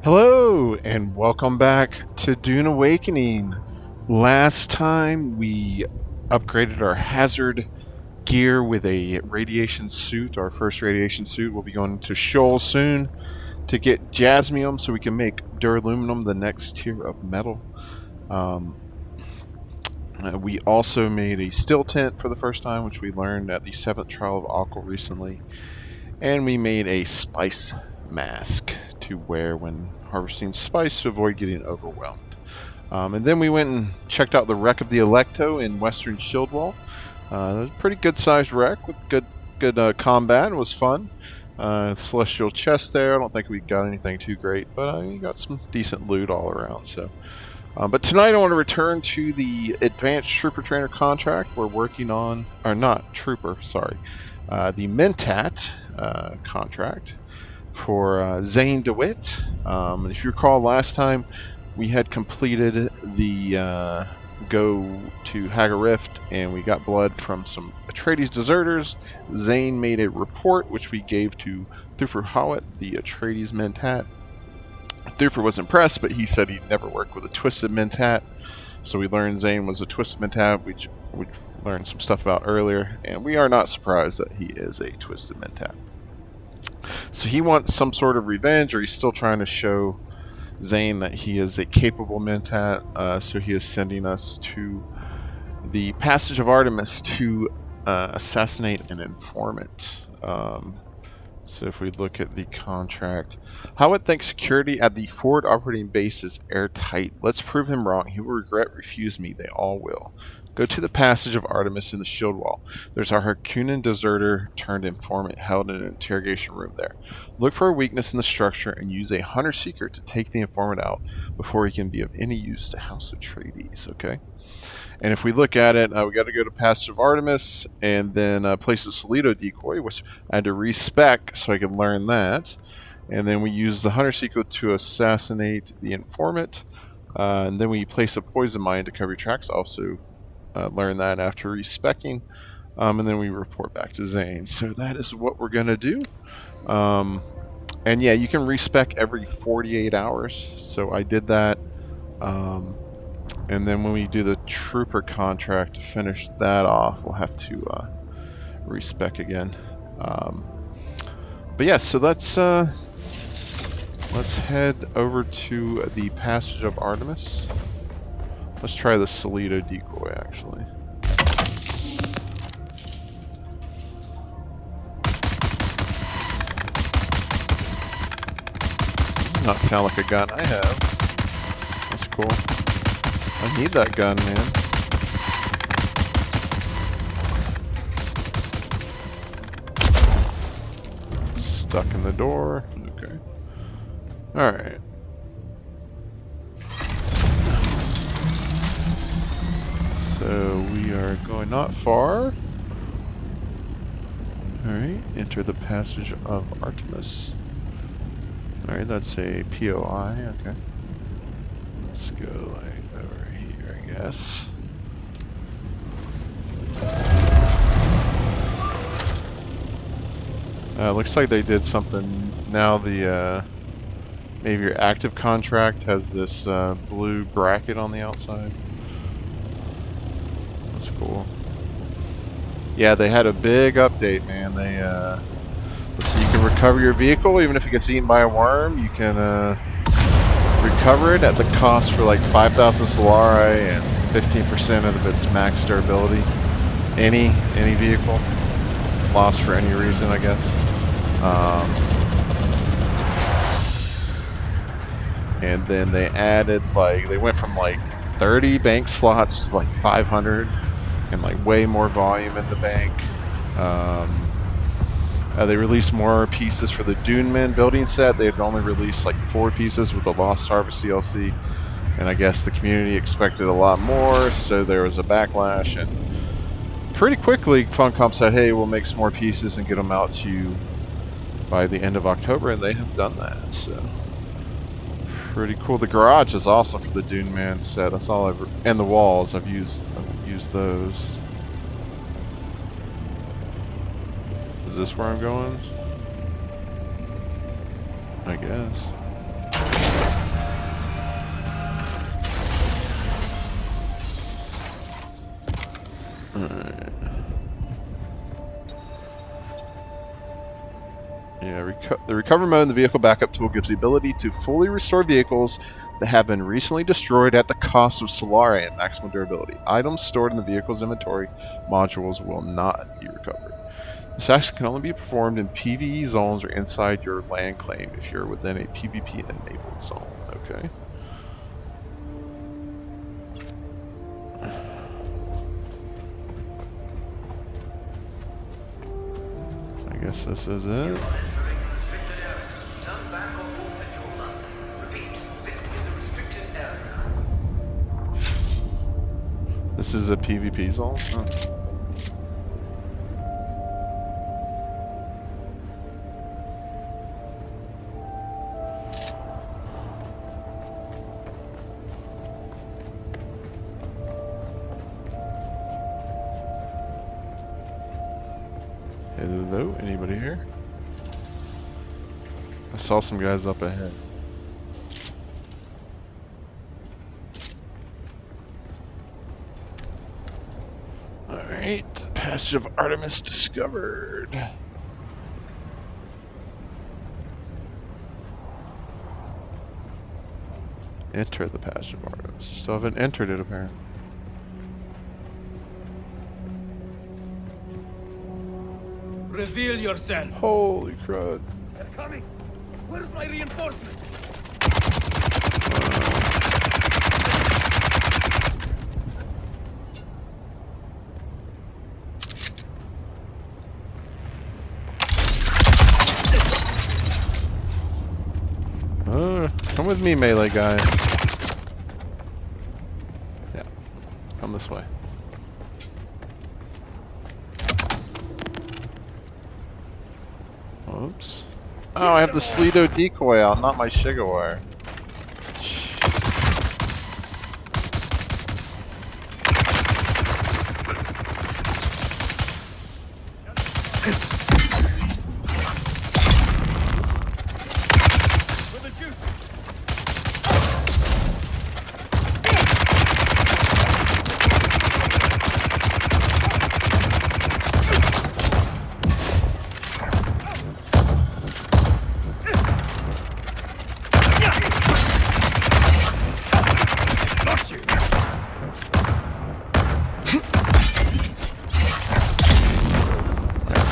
Hello, and welcome back to Dune Awakening. Last time we upgraded our hazard gear with a radiation suit. Our first radiation suit will be going to Shoal soon to get jasmium so we can make duraluminum, the next tier of metal. Um, we also made a still tent for the first time, which we learned at the 7th trial of Akal recently. And we made a spice mask to wear when harvesting spice to avoid getting overwhelmed. And then we went and checked out the wreck of the Electo in Western Shieldwall. It was a pretty good-sized wreck with good combat. It was fun. Celestial chest there. I don't think we got anything too great, but we got some decent loot all around. But tonight I want to return to the Advanced Trooper Trainer contract we're working on, or not Trooper, sorry, the Mentat contract for Zayn DeWitt. And if you recall, last time we had completed the go to Hagar Rift, and we got blood from some Atreides deserters. Zayn made a report, which we gave to Thufir Hawat, the Atreides Mentat. Thufir was impressed, but he said he'd never worked with a Twisted Mentat. So we learned Zayn was a Twisted Mentat, which we learned some stuff about earlier, and we are not surprised that he is a Twisted Mentat. So he wants some sort of revenge, or he's still trying to show Zayn that he is a capable Mentat, so he is sending us to the Passage of Artemis to assassinate an informant. So if we look at the contract, Howard thinks security at the forward operating base is airtight. Let's prove him wrong. He will regret refuse me. They all will. Go to the Passage of Artemis in the shield wall. There's our Harkonnen deserter turned informant held in an interrogation room there. Look for a weakness in the structure and use a hunter-seeker to take the informant out before he can be of any use to House Atreides, okay? And if we look at it, we got to go to Passage of Artemis and then place a Solido decoy, which I had to respec so I could learn that. And then we use the Hunter Seeker to assassinate the informant. And then we place a poison mine to cover your tracks. Also learn that after respecking. And then we report back to Zayn. So that is what we're going to do. And yeah, you can respec every 48 hours. So I did that. And then when we do the trooper contract to finish that off, we'll have to respec again. But yeah, so let's head over to the Passage of Artemis. Let's try the Solido decoy, actually. Does not sound like a gun I have. That's cool. I need that gun, man. Stuck in the door. Okay. Alright. So we are going not far. Alright, enter the Passage of Artemis. Alright, that's a POI, okay. Let's go like over here, I guess. Looks like they did something. Now the maybe your active contract has this blue bracket on the outside. That's cool. Yeah, they had a big update, man. They let's see, you can recover your vehicle even if it gets eaten by a worm. You can recover it at the cost for like 5,000 Solari and 15% of its max durability. Any vehicle lost for any reason, I guess. And then they added, like, they went from like 30 bank slots to like 500 and like way more volume in the bank. They released more pieces for the Dune Men building set. They had only released like 4 pieces with the Lost Harvest DLC, and I guess the community expected a lot more, so there was a backlash, and pretty quickly Funcom said, hey, we'll make some more pieces and get them out to you by the end of October, and they have done that, so pretty cool. The garage is also for the Dune Man set. That's all and the walls, I've used those. Is this where I'm going? I guess. The recover mode in the vehicle backup tool gives the ability to fully restore vehicles that have been recently destroyed at the cost of Solari and maximum durability. Items stored in the vehicle's inventory modules will not be recovered. This action can only be performed in PvE zones or inside your land claim if you're within a PvP-enabled zone. Okay. I guess this is it. This is a PvP zone? Oh. Hello, anybody here? I saw some guys up ahead. Alright, Passage of Artemis discovered. Enter the Passage of Artemis. Still haven't entered it apparently. Reveal yourself! Holy crud. They're coming! Where's my reinforcements? Come with me, melee guys. Yeah, come this way. Oops. Oh, I have the Sleeto decoy out, not my Shigawire.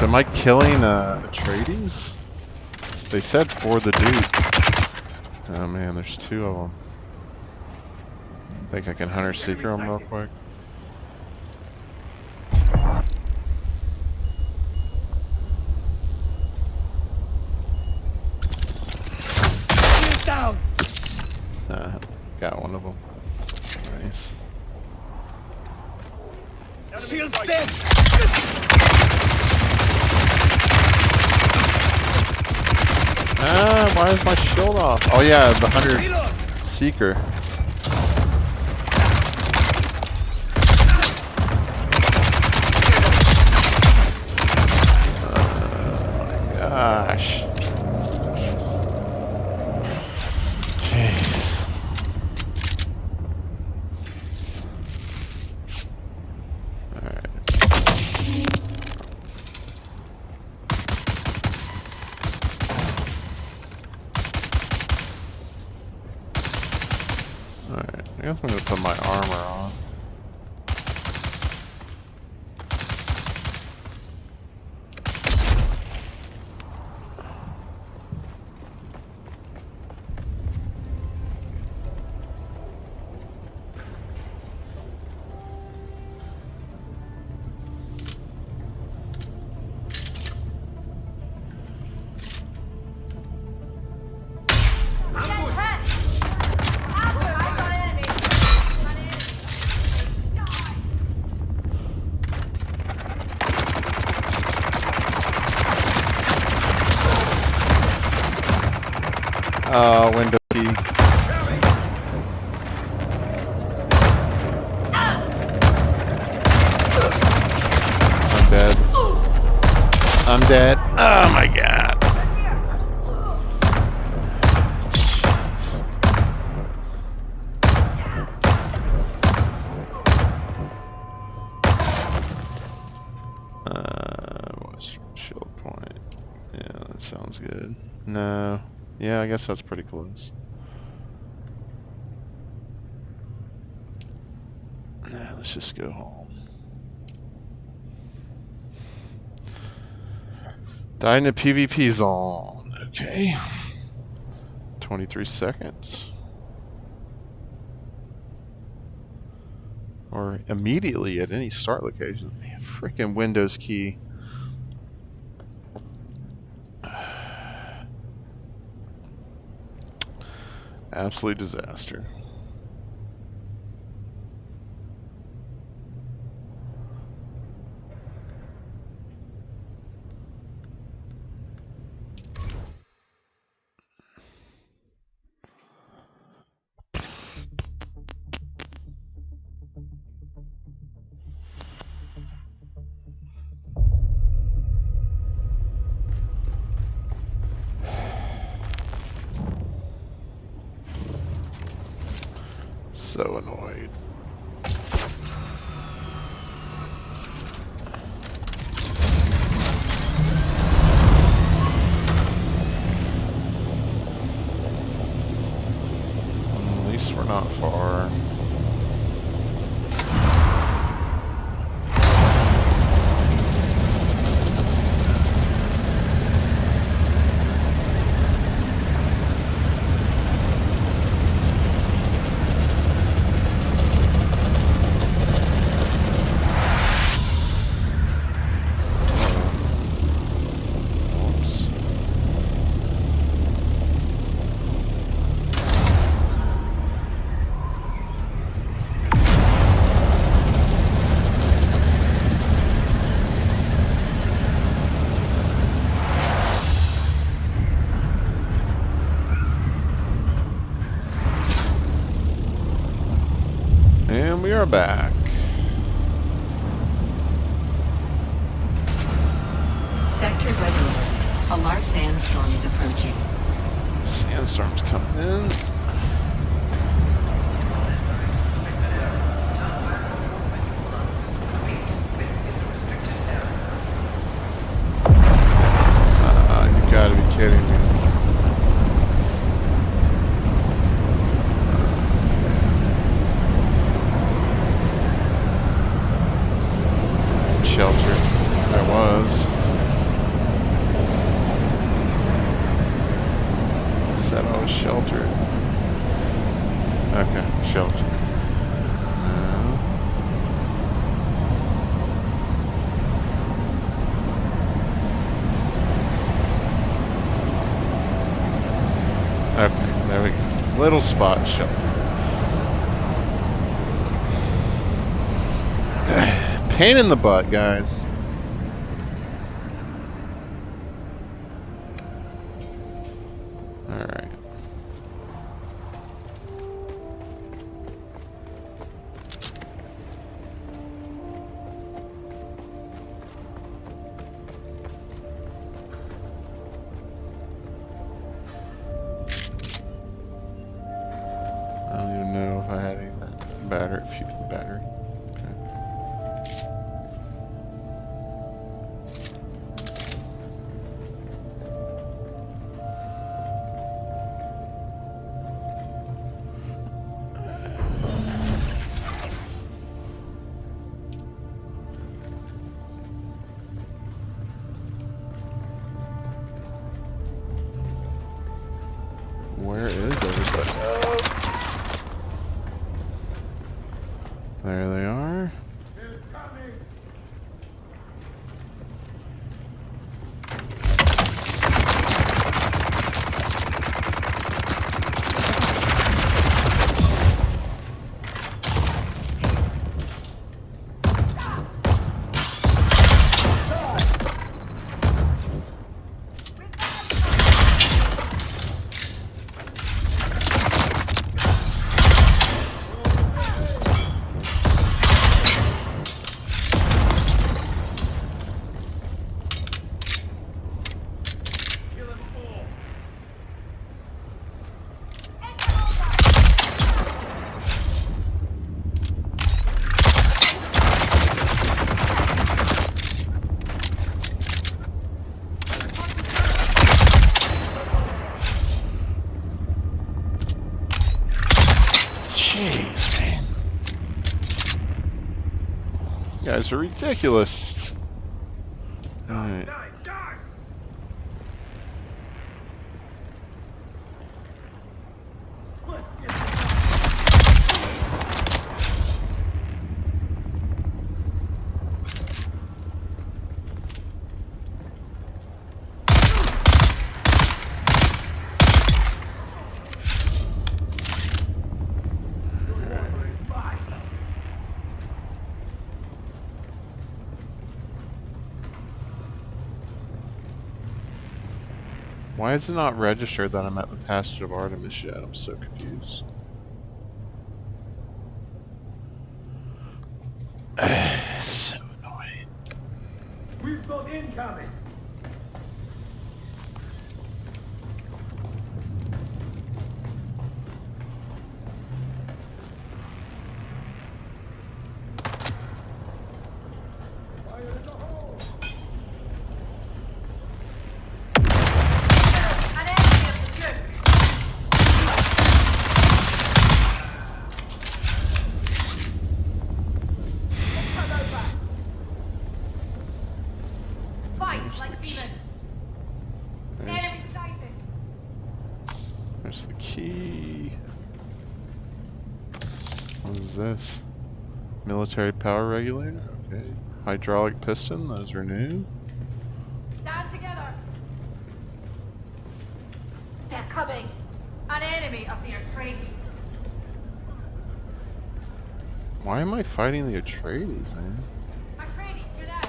So am I killing Atreides? They said for the Duke. Oh man, there's two of them. Think I can Hunter Seeker them real quick. Down. Got one of them. Nice. Shield's dead. Why is my shield off? Oh yeah, the Hunter Seeker. Gosh. Jeez. Alright. Alright, I guess I'm gonna put my armor on. Window key. I'm dead. I'm dead. Oh my god. Jeez. What's shield point? Yeah, that sounds sounds good. No. Yeah, I guess that's pretty close. Nah, let's just go home. Die in the PvP zone. Okay. 23 seconds. Or immediately at any start location. Man, freaking Windows key. Absolute disaster. So annoyed. At least we're not far. And we are back. Sector regulated. A large sandstorm is approaching. Sandstorm's coming in. You gotta be kidding me. Shelter. There was. Said I was sheltered. Okay, shelter. No. Okay, there we go. Little spot shelter. Pain in the butt, guys. Alright. I don't even know if I had anything. Battery, battery. Okay. Where is everybody? Oh. There they are. Jeez, man. You guys are ridiculous. Alright. Why is it not registered that I'm at the Passage of Artemis yet? I'm so confused. So annoying. We've got incoming. There's the key. What is this? Military power regulator? Okay. Hydraulic piston, those are new. Stand together. They're coming. An enemy of the Atreides. Why am I fighting the Atreides, man? Atreides, you're there.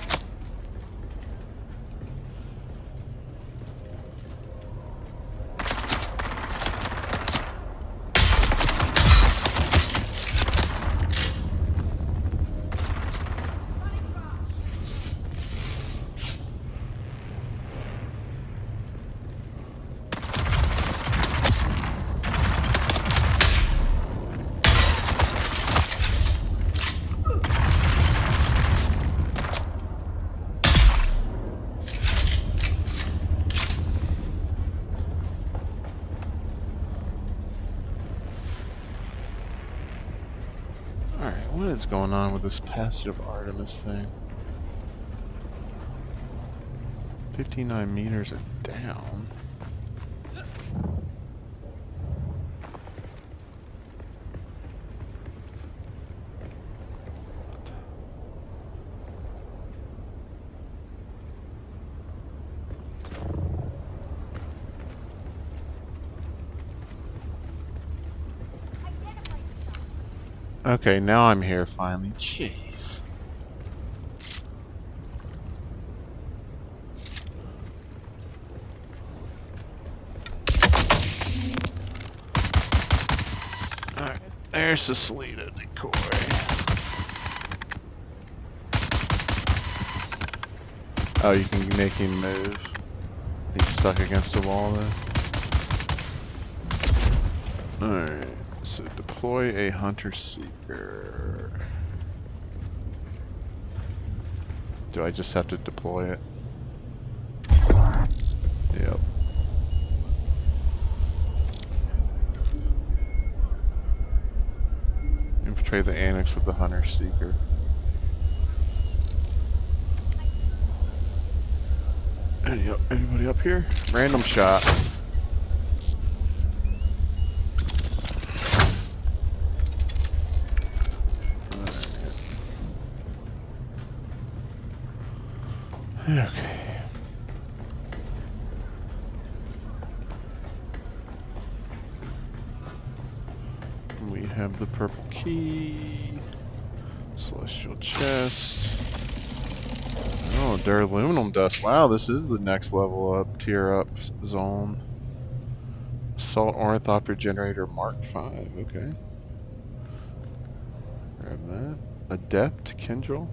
Alright, what is going on with this Passage of Artemis thing? 59 meters down. Okay, now I'm here finally. Jeez. Alright, there's the Salida decoy. Oh, you can make him move. He's stuck against the wall though. Alright. So deploy a hunter seeker. Do I just have to deploy it? Yep. Infiltrate the annex with the hunter seeker. Anybody up here? Random shot. Okay. We have the purple key. Celestial chest. Oh, duraluminum dust. Wow, this is the next level up, tier up zone. Assault ornithopter generator Mark 5. Okay. Grab that. Adept Kindle.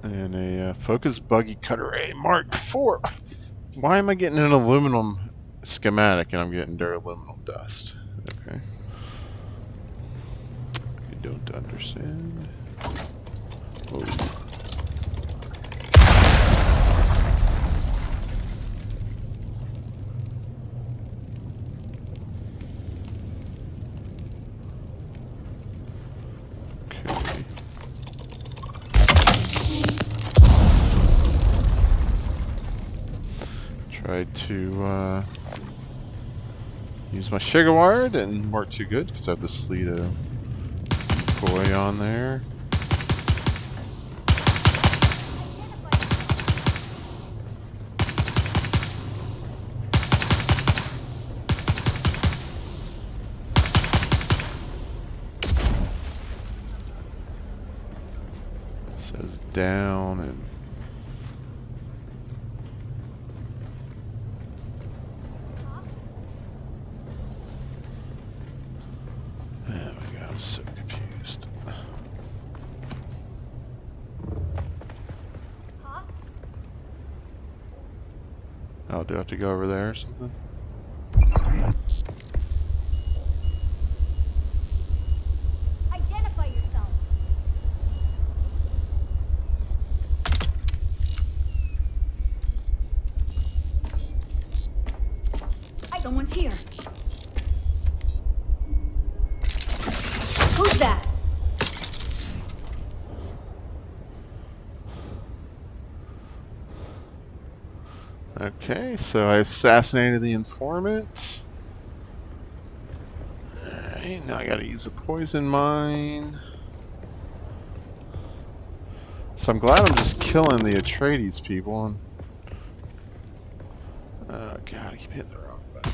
And a focus buggy cutter A Mark 4. Why am I getting an aluminum schematic and I'm getting duraluminum dust? Okay. You don't understand. Oh. Tried to use my Shigawire, didn't work too good because I have the Sleet POI on there. It says down and oh my god, I'm so confused. Oh, do I have to go over there or something? Identify yourself. Someone's here. Who's that? Okay, so I assassinated the informant. Alright, now I gotta use a poison mine. So I'm glad I'm just killing the Atreides people. And oh god, I keep hitting the wrong button.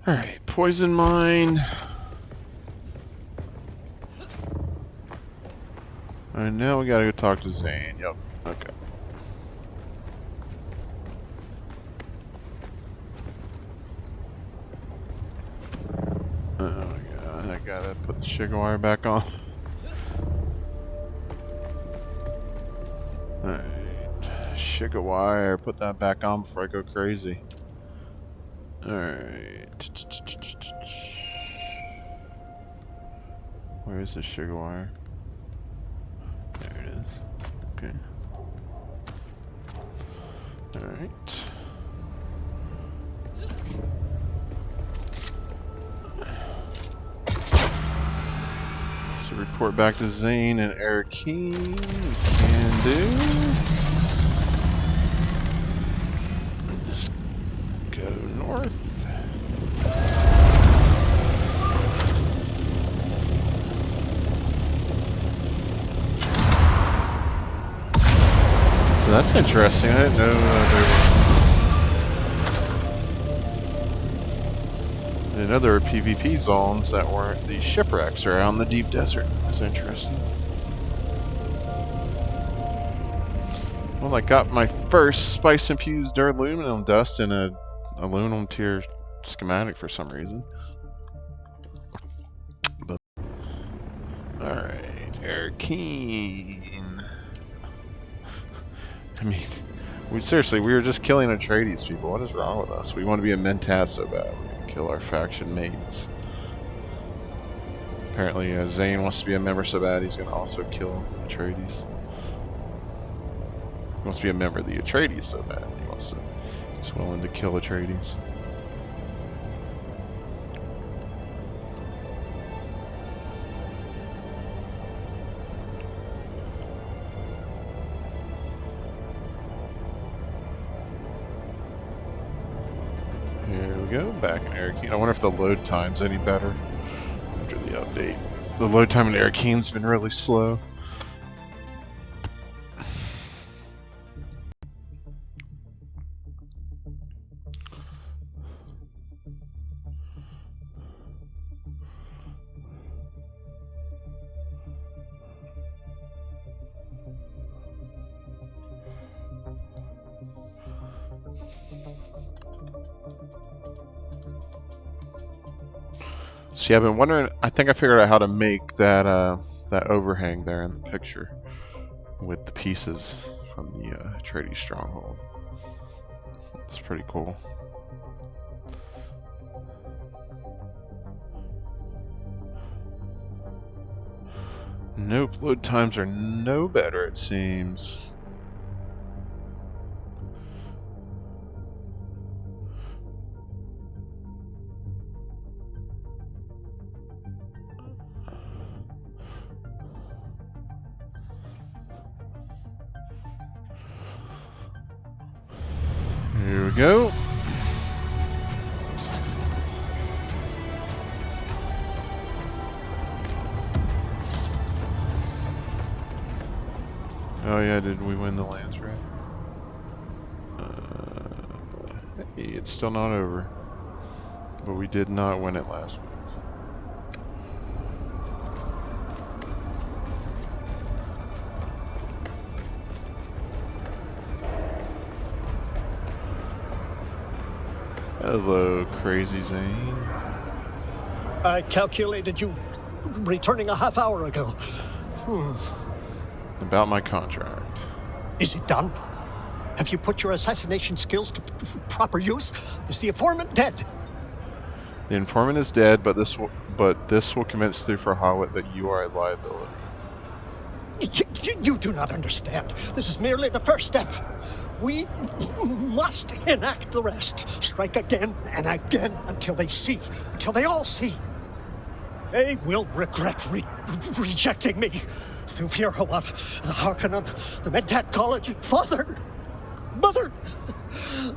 Alright, poison mine. Alright, now we gotta go talk to Zayn. Yep, okay. Oh my god, I gotta put the Shigawire back on. Alright, Shigawire, put that back on before I go crazy. Alright. Where is the Shigawire? There it is. Okay. Alright. So report back to Zayn and Erkeen. We can do. Just go north. So that's interesting. I didn't know there were PvP zones that weren't these shipwrecks or out in the deep desert. That's interesting. Well, I got my first spice-infused aluminum dust in a aluminum tier schematic for some reason. But alright, Erkeen. I mean, we were just killing Atreides people. What is wrong with us? We want to be a Mentat so bad. We're going to kill our faction mates. Apparently, Zayn wants to be a member so bad he's going to also kill Atreides. He wants to be a member of the Atreides so bad he's willing to kill Atreides. Here we go, back in Erkeen. I wonder if the load time's any better after the update. The load time in Erkeen's been really slow. So yeah, I've been wondering, I think I figured out how to make that that overhang there in the picture with the pieces from the Atreides stronghold. It's pretty cool. Nope, load times are no better, it seems. Here we go. Oh yeah, did we win the lands raid? Hey, it's still not over. But we did not win it last week. Hello, crazy Zane. I calculated you returning a half hour ago. About my contract. Is it done? Have you put your assassination skills to proper use? Is the informant dead? The informant is dead, but this will convince Thufir Hawit that you are a liability. You do not understand. This is merely the first step. We must enact the rest. Strike again and again until they see, until they all see. They will regret rejecting me. Thufir Hawat, the Harkonnen, the Mentat College, Father, Mother.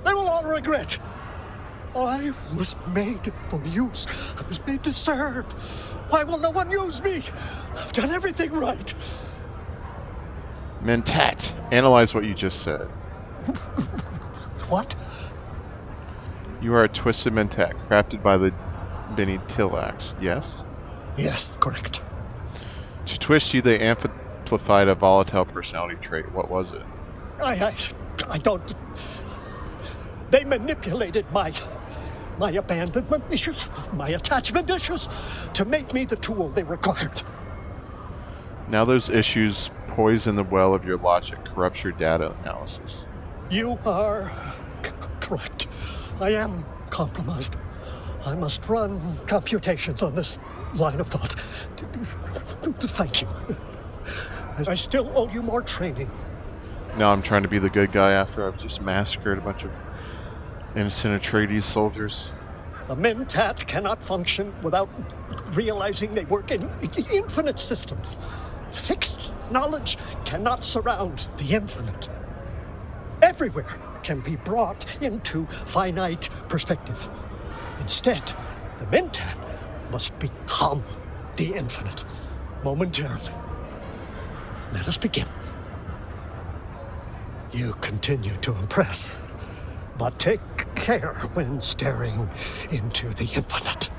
They will all regret. I was made for use. I was made to serve. Why will no one use me? I've done everything right. Mentat, analyze what you just said. What? You are a twisted Mentat, crafted by the Bene Tilax, yes? Yes, correct. To twist you, they amplified a volatile personality trait. What was it? I don't... They manipulated my abandonment issues, my attachment issues, to make me the tool they required. Now those issues poison the well of your logic, corrupts your data analysis. You are correct. I am compromised. I must run computations on this line of thought. Thank you. I still owe you more training. Now I'm trying to be the good guy after I've just massacred a bunch of innocent Atreides soldiers. A Mentat cannot function without realizing they work in infinite systems. Fixed knowledge cannot surround the infinite. Everywhere can be brought into finite perspective. Instead, the Mentat must become the infinite momentarily. Let us begin. You continue to impress, but take care when staring into the infinite.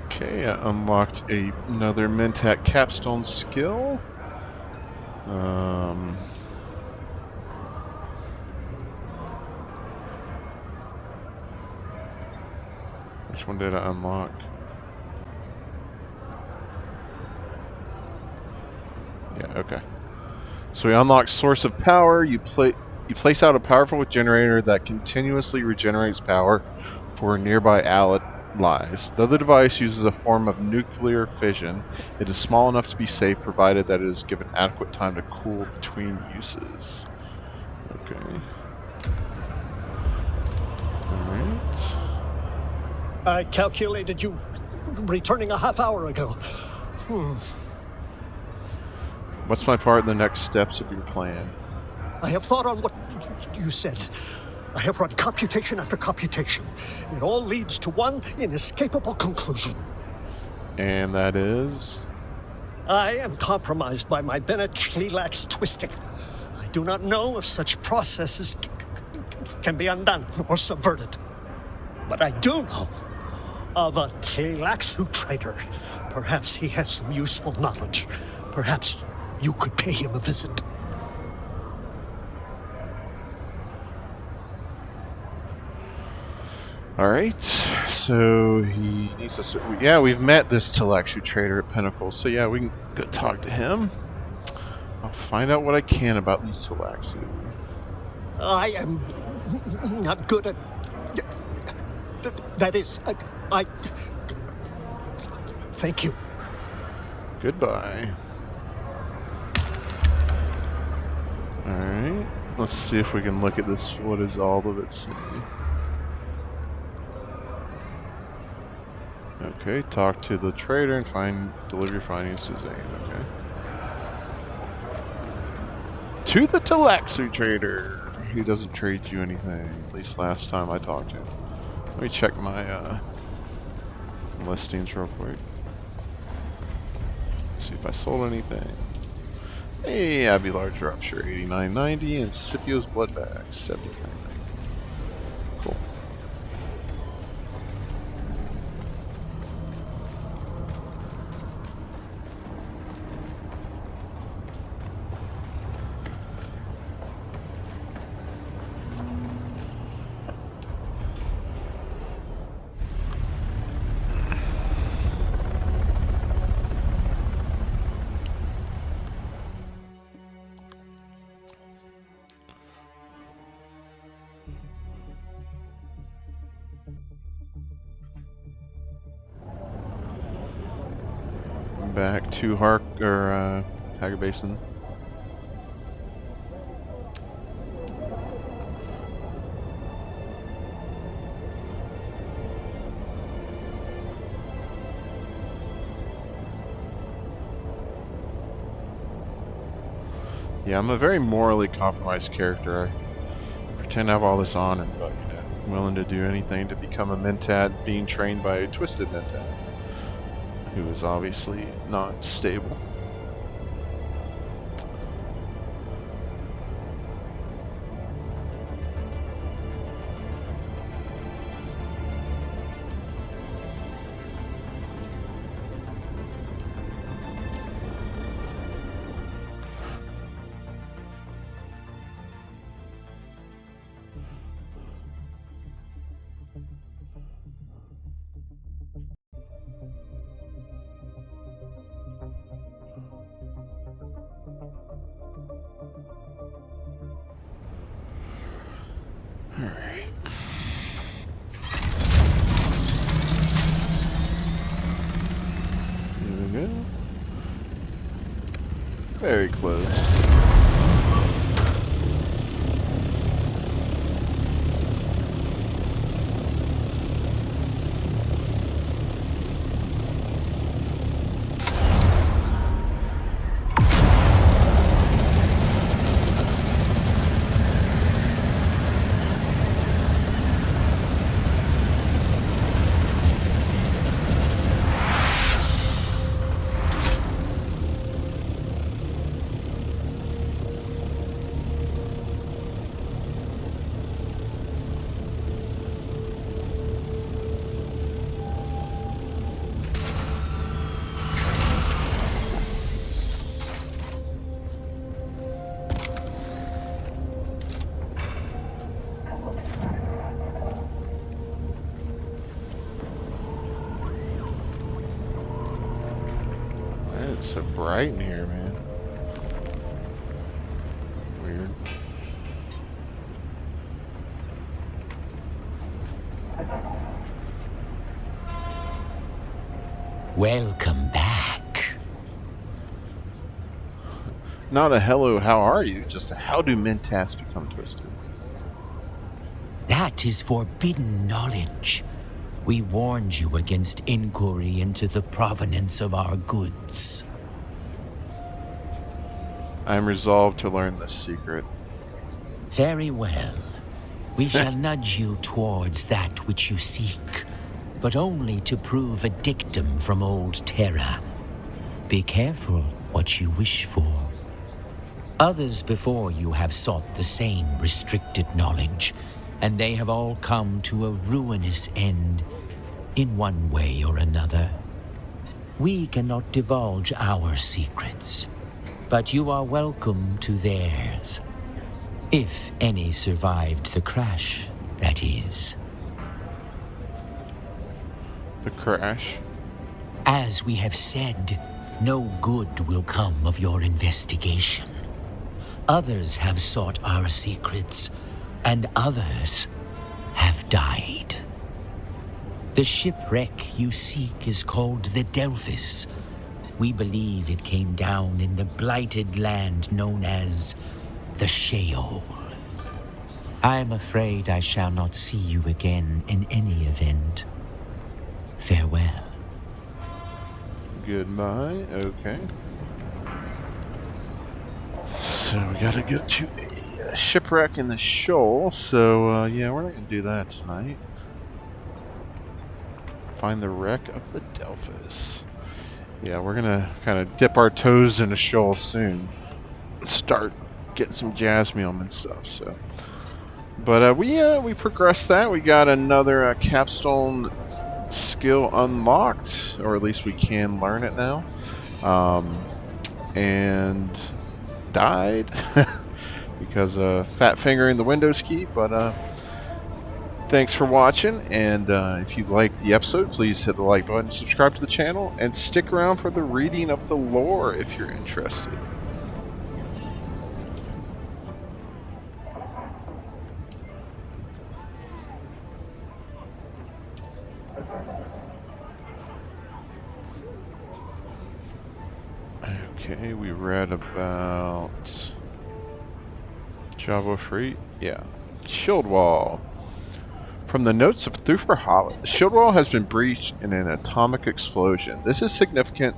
Okay, I unlocked another Mentat capstone skill. Which one did I unlock? Yeah, okay. So we unlock Source of Power. You place out a powerful generator that continuously regenerates power for nearby allies. Though the device uses a form of nuclear fission, it is small enough to be safe provided that it is given adequate time to cool between uses. Okay. Alright. I calculated you returning a half hour ago. What's my part in the next steps of your plan? I have thought on what you said. I have run computation after computation. It all leads to one inescapable conclusion. And that is? I am compromised by my Bene Tilax twisting. I do not know if such processes can be undone or subverted. But I do know of a Tilaxu traitor. Perhaps he has some useful knowledge. Perhaps you could pay him a visit. Alright, so he needs us. Yeah, we've met this Tilaxu trader at Pinnacle, so yeah, we can go talk to him. I'll find out what I can about these Tilaxu. I am not good at... That is, I... Thank you. Goodbye. Alright, let's see if we can look at this. What is all of it say? Okay, talk to the trader and deliver your findings to Zayn. Okay. To the Talaxu trader, who doesn't trade you anything, at least last time I talked to him. Let me check my listings real quick. See if I sold anything. Hey, Abbey Large Rupture, 89.90, and Scipio's Bloodbag, 79.90. Cool. Back to Hager Basin. Yeah, I'm a very morally compromised character. I pretend to have all this honor, but you know, I'm willing to do anything to become a Mentat being trained by a twisted Mentat, who is obviously not stable. Alright. Here we go. Very close. It's so bright in here, man. Weird. Welcome back. Not a hello, how are you? Just a how do Mentats become twisted? That is forbidden knowledge. We warned you against inquiry into the provenance of our goods. I am resolved to learn this secret. Very well. We shall nudge you towards that which you seek, but only to prove a dictum from old Terra. Be careful what you wish for. Others before you have sought the same restricted knowledge, and they have all come to a ruinous end in one way or another. We cannot divulge our secrets, but you are welcome to theirs. If any survived the crash, that is. The crash? As we have said, no good will come of your investigation. Others have sought our secrets, and others have died. The shipwreck you seek is called the Delphis. We believe it came down in the blighted land known as the Sheol. I'm afraid I shall not see you again in any event. Farewell. Goodbye. Okay. So we gotta go to a shipwreck in the shoal. So yeah, we're not gonna do that tonight. Find the wreck of the Delphus. Yeah, we're gonna kind of dip our toes in a shoal soon. Start getting some jasmium and stuff. So, but we progressed that. We got another capstone skill unlocked, or at least we can learn it now. And died because fat fingering the Windows key. But thanks for watching, and if you liked the episode, please hit the like button, subscribe to the channel, and stick around for the reading of the lore if you're interested. Okay, we read about Java Free. Yeah. Shield Wall. From the notes of Thufir Hollow, the shield wall has been breached in an atomic explosion. This is significant.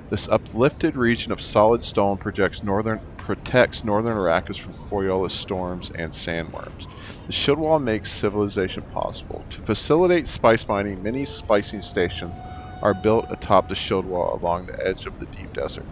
This uplifted region of solid stone protects northern Arrakis from Coriolis storms and sandworms. The shield wall makes civilization possible. To facilitate spice mining, many spicing stations are built atop the shield wall along the edge of the deep desert.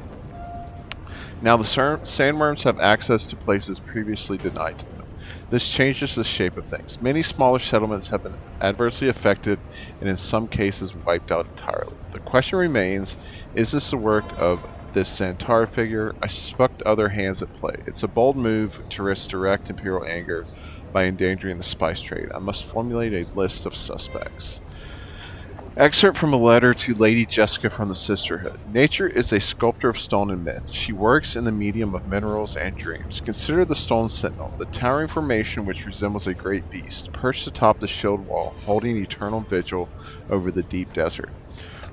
Now the sandworms have access to places previously denied to them. This changes the shape of things. Many smaller settlements have been adversely affected and in some cases wiped out entirely. The question remains, is this the work of this Centaur figure? I suspect other hands at play. It's a bold move to risk direct Imperial anger by endangering the spice trade. I must formulate a list of suspects. Excerpt from a letter to Lady Jessica from the Sisterhood. Nature is a sculptor of stone and myth. She works in the medium of minerals and dreams. Consider the stone sentinel, the towering formation which resembles a great beast, perched atop the shield wall, holding eternal vigil over the deep desert.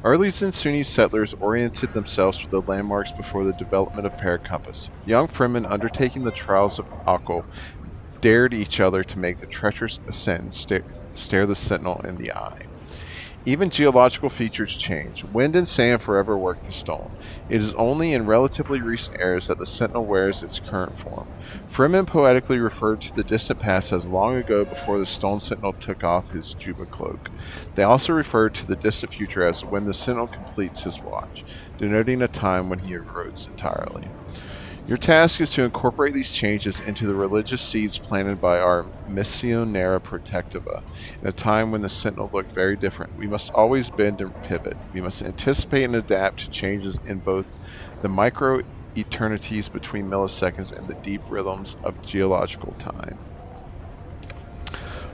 Early Zinsuni settlers oriented themselves with the landmarks before the development of paracompass. Young Fremen undertaking the trials of Akko dared each other to make the treacherous ascent and stare the sentinel in the eye. Even geological features change. Wind and sand forever work the stone. It is only in relatively recent eras that the sentinel wears its current form. Fremen poetically referred to the distant past as long ago before the stone sentinel took off his Juba cloak. They also referred to the distant future as when the sentinel completes his watch, denoting a time when he erodes entirely. Your task is to incorporate these changes into the religious seeds planted by our Missionera Protectiva. In a time when the Sentinel looked very different, we must always bend and pivot. We must anticipate and adapt to changes in both the micro-eternities between milliseconds and the deep rhythms of geological time.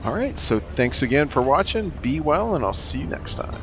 Alright, so thanks again for watching. Be well, and I'll see you next time.